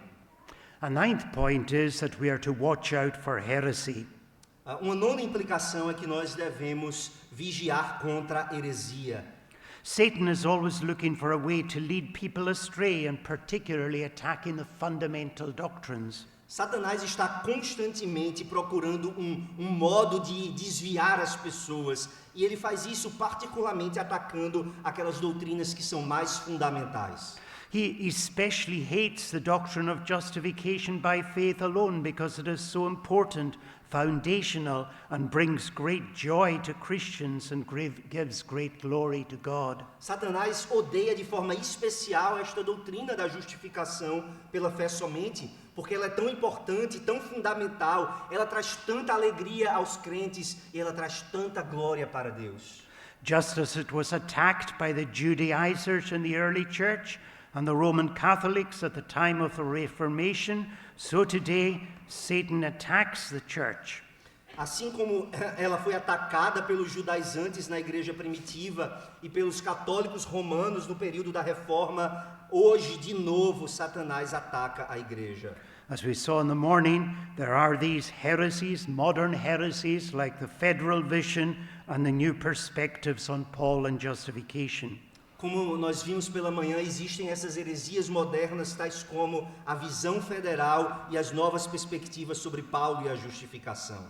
A ninth point is that we are to watch out for heresy. Uma nona implicação é que nós devemos vigiar contra a heresia. Satan is always looking for a way to lead people astray, and particularly attacking the fundamental doctrines. Satanás está constantemente procurando um modo de desviar as pessoas, e ele faz isso particularmente atacando aquelas doutrinas que são mais fundamentais. He especially hates the doctrine of justification by faith alone because it is so important, foundational, and brings great joy to Christians and gives great glory to God. Satanás odeia de forma especial esta doutrina da justificação pela fé somente, porque ela é tão importante, tão fundamental, ela traz tanta alegria aos crentes e ela traz tanta glória para Deus. Just as it was attacked by the Judaizers in the early church and the Roman Catholics at the time of the Reformation, so today Satan attacks the church. Assim como ela foi atacada pelos judaizantes na igreja primitiva e pelos católicos romanos no período da Reforma, hoje de novo Satanás ataca a igreja. As we saw in the morning, there are these heresies, modern heresies like the federal vision and the new perspectives on Paul and justification. Como nós vimos pela manhã, existem essas heresias modernas, tais como a visão federal e as novas perspectivas sobre Paulo e a justificação.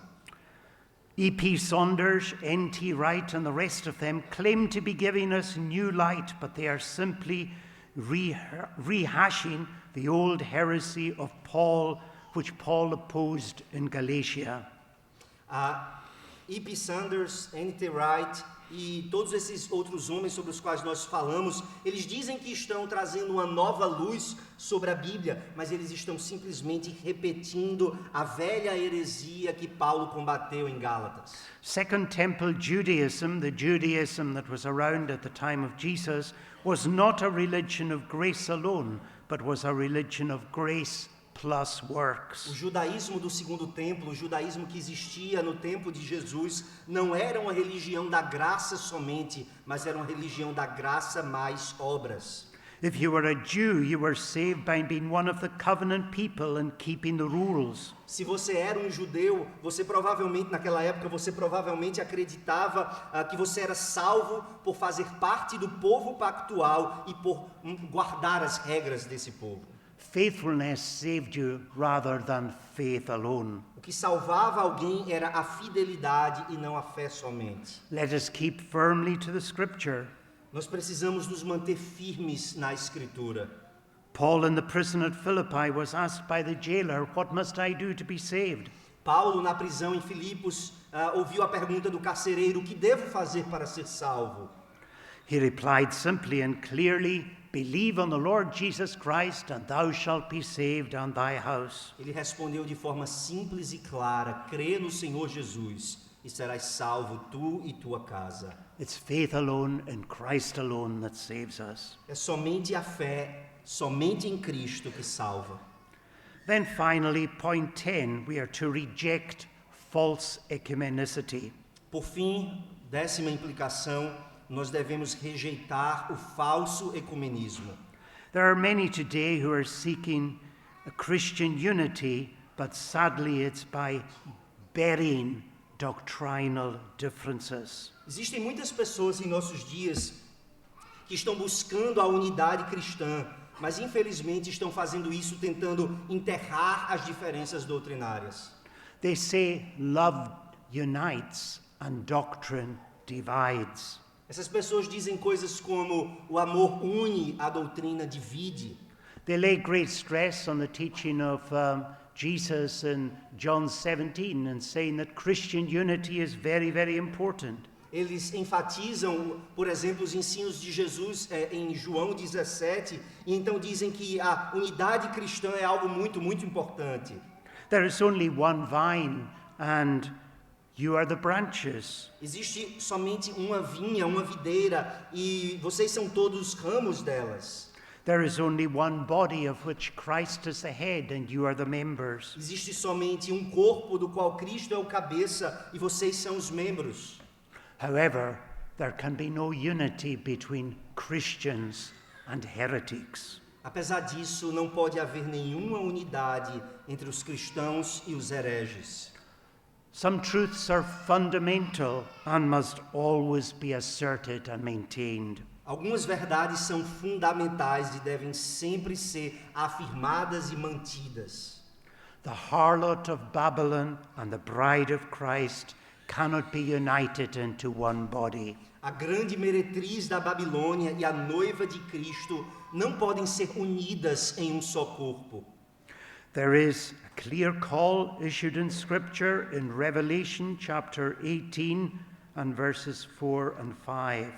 E.P. Saunders, N.T. Wright, and the rest of them claim to be giving us new light, but they are simply rehashing the old heresy of Paul, which Paul opposed in Galatia. E.P. Saunders, N.T. Wright e todos esses outros homens sobre os quais nós falamos, eles dizem que estão trazendo uma nova luz sobre a Bíblia, mas eles estão simplesmente repetindo a velha heresia que Paulo combateu em Gálatas. Second Temple Judaism, the Judaism that was around at the time of Jesus, was not a religion of grace alone, but was a religion of grace plus works. O judaísmo do segundo templo, o judaísmo que existia no tempo de Jesus, não era uma religião da graça somente, mas era uma religião da graça mais obras. If you were a Jew, you were saved by being one of the covenant people and keeping the rules. Se você era um judeu, você provavelmente, naquela época, você provavelmente acreditava que você era salvo por fazer parte do povo pactual e por guardar as regras desse povo. Faithfulness saved you rather than faith alone. O que salvava alguém era a fidelidade e não a fé somente. Let us keep firmly to the scripture. Nós precisamos nos manter firmes na Escritura. Paul in the prison at Philippi was asked by the jailer, "What must I do to be saved?" Paulo, na prisão em Filipos, ouviu a pergunta do carcereiro: o que devo fazer para ser salvo? He replied simply and clearly, "Believe on the Lord Jesus Christ, and thou shalt be saved and thy house." Ele respondeu de forma simples e clara: crê no Senhor Jesus e serás salvo tu e tua casa. It's faith alone in Christ alone that saves us. É somente a fé, somente em Cristo que salva. Then finally, point 10, we are to reject false ecumenicity. Por fim, 10ª implicação, nós devemos rejeitar o falso ecumenismo. There are many today who are seeking a Christian unity, but sadly it's by burying doctrinal differences. Existem muitas pessoas em nossos dias que estão buscando a unidade cristã, mas infelizmente estão fazendo isso tentando enterrar as diferenças doutrinárias. They say love unites and doctrine divides. Essas pessoas dizem coisas como o amor une, a doutrina divide. They lay great stress on the teaching of Jesus in John 17 and saying that Christian unity is very, very important. Eles enfatizam, por exemplo, os ensinos de Jesus em João 17, e então dizem que a unidade cristã é algo muito, muito importante. There is only one vine, and You are the branches. Existe somente uma vinha, uma videira, e vocês são todos ramos delas. There is only one body of which Christ is the head, and you are the members. Existe somente um corpo do qual Cristo é o cabeça e vocês são os membros. However, there can be no unity between Christians and heretics. Apesar disso, não pode haver nenhuma unidade entre os cristãos e os hereges. Some truths are fundamental and must always be asserted and maintained. Algumas verdades são fundamentais e devem sempre ser afirmadas e mantidas. The harlot of Babylon and the bride of Christ cannot be united into one body. A grande meretriz da Babilônia e a noiva de Cristo não podem ser unidas em um só corpo. There is a clear call issued in Scripture in Revelation chapter 18 and verses 4 and 5.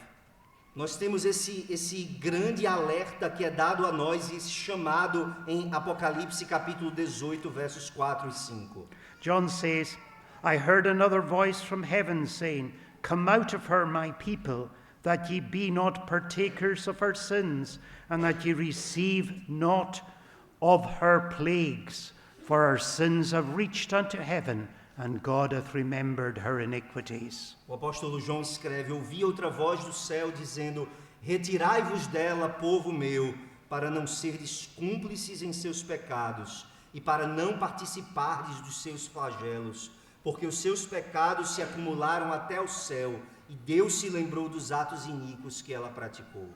Nós temos esse grande alerta que é dado a nós, esse chamado em Apocalipse capítulo 18, versos 4 e 5. John says, I heard another voice from heaven saying, Come out of her, my people, that ye be not partakers of her sins, and that ye receive not of her plagues. For her sins have reached unto heaven, and God hath remembered her iniquities. O apóstolo João escreve, ouvi outra voz do céu dizendo, retirai-vos dela, povo meu, para não serdes cúmplices em seus pecados, e para não participardes dos seus flagelos, porque os seus pecados se acumularam até o céu, e Deus se lembrou dos atos iníquos que ela praticou.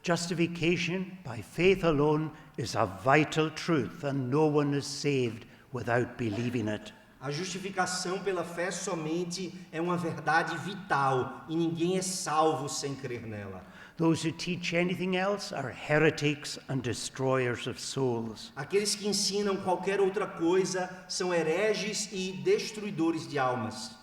Justification by faith alone is a vital truth, and no one is saved without believing it. A justificação pela fé somente é uma verdade vital, e ninguém é salvo sem crer nela. Those who teach anything else are heretics and destroyers of souls. Aqueles que ensinam qualquer outra coisa são hereges e destruidores de almas.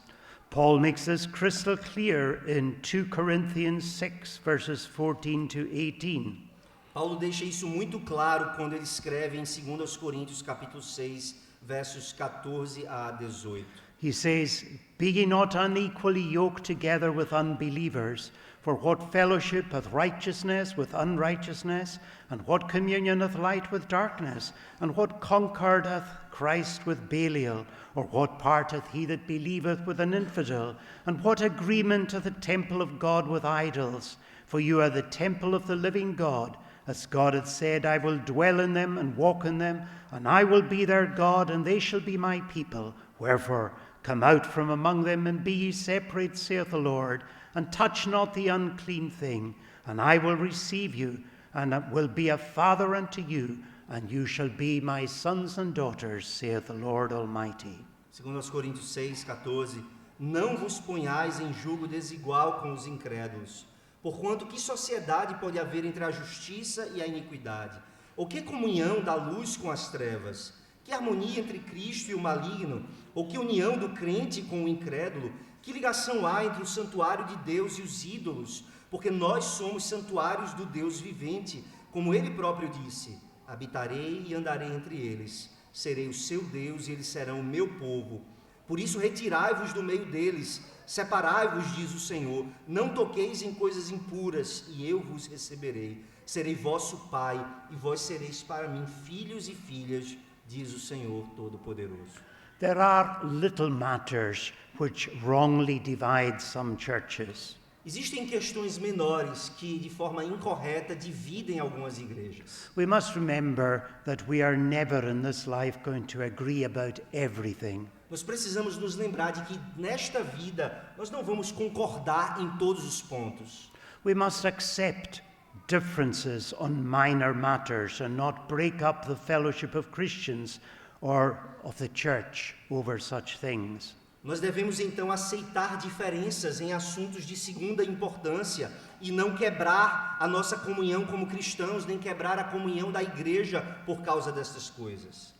Paul makes this crystal clear in 2 Corinthians 6, verses 14 to 18. Paulo deixa isso muito claro quando ele escreve em 2 Coríntios capítulo 6, versos 14 a 18. He says, Be ye not unequally yoked together with unbelievers, for what fellowship hath righteousness with unrighteousness, and what communion hath light with darkness, and what concord hath Christ with Belial, or what part hath he that believeth with an infidel, and what agreement hath the temple of God with idols? For you are the temple of the living God. As God hath said, I will dwell in them and walk in them, and I will be their God, and they shall be my people. Wherefore, come out from among them, and be ye separate, saith the Lord, and touch not the unclean thing, and I will receive you, and will be a father unto you, and you shall be my sons and daughters, saith the Lord Almighty. 2 Coríntios 6, 14. Não vos ponhais em julgo desigual com os incrédulos. Porquanto que sociedade pode haver entre a justiça e a iniquidade? Ou que comunhão da luz com as trevas? Que harmonia entre Cristo e o maligno? Ou que união do crente com o incrédulo? Que ligação há entre o santuário de Deus e os ídolos? Porque nós somos santuários do Deus vivente, como ele próprio disse, habitarei e andarei entre eles, serei o seu Deus e eles serão o meu povo. Por isso retirai-vos do meio deles, separai-vos, diz o Senhor, não toqueis em coisas impuras, e eu vos receberei. Serei vosso Pai, e vós sereis para mim filhos e filhas, diz o Senhor Todo-Poderoso. There are little matters which wrongly divide some churches. Existem questões menores que, de forma incorreta, dividem algumas igrejas. We must remember that we are never in this life going to agree about everything. Nós precisamos nos lembrar de que, nesta vida, nós não vamos concordar em todos os pontos. We must accept differences on minor matters and not break up the fellowship of Christians or of the church over such things. Nós devemos então aceitar diferenças em assuntos de segunda importância e não quebrar a nossa comunhão como cristãos, nem quebrar a comunhão da igreja por causa destas coisas.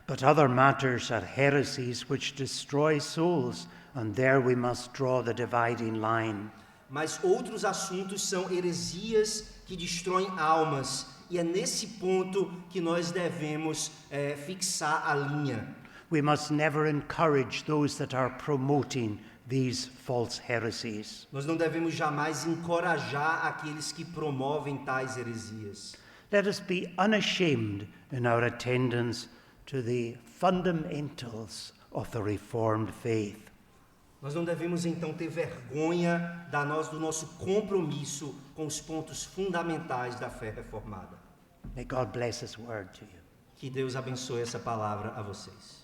But other matters are heresies which destroy souls, and there we must draw the dividing line. Mas outros assuntos são heresias que destroem almas, e é nesse ponto que nós devemos fixar a linha. We must never encourage those that are promoting these false heresies. Nós não devemos jamais encorajar aqueles que promovem tais heresias. Let us be unashamed in our attendance to the fundamentals of the Reformed faith. Nós não devemos então ter vergonha do nosso compromisso com os pontos fundamentais da fé reformada. May God bless His word to you. Que Deus abençoe essa palavra a vocês.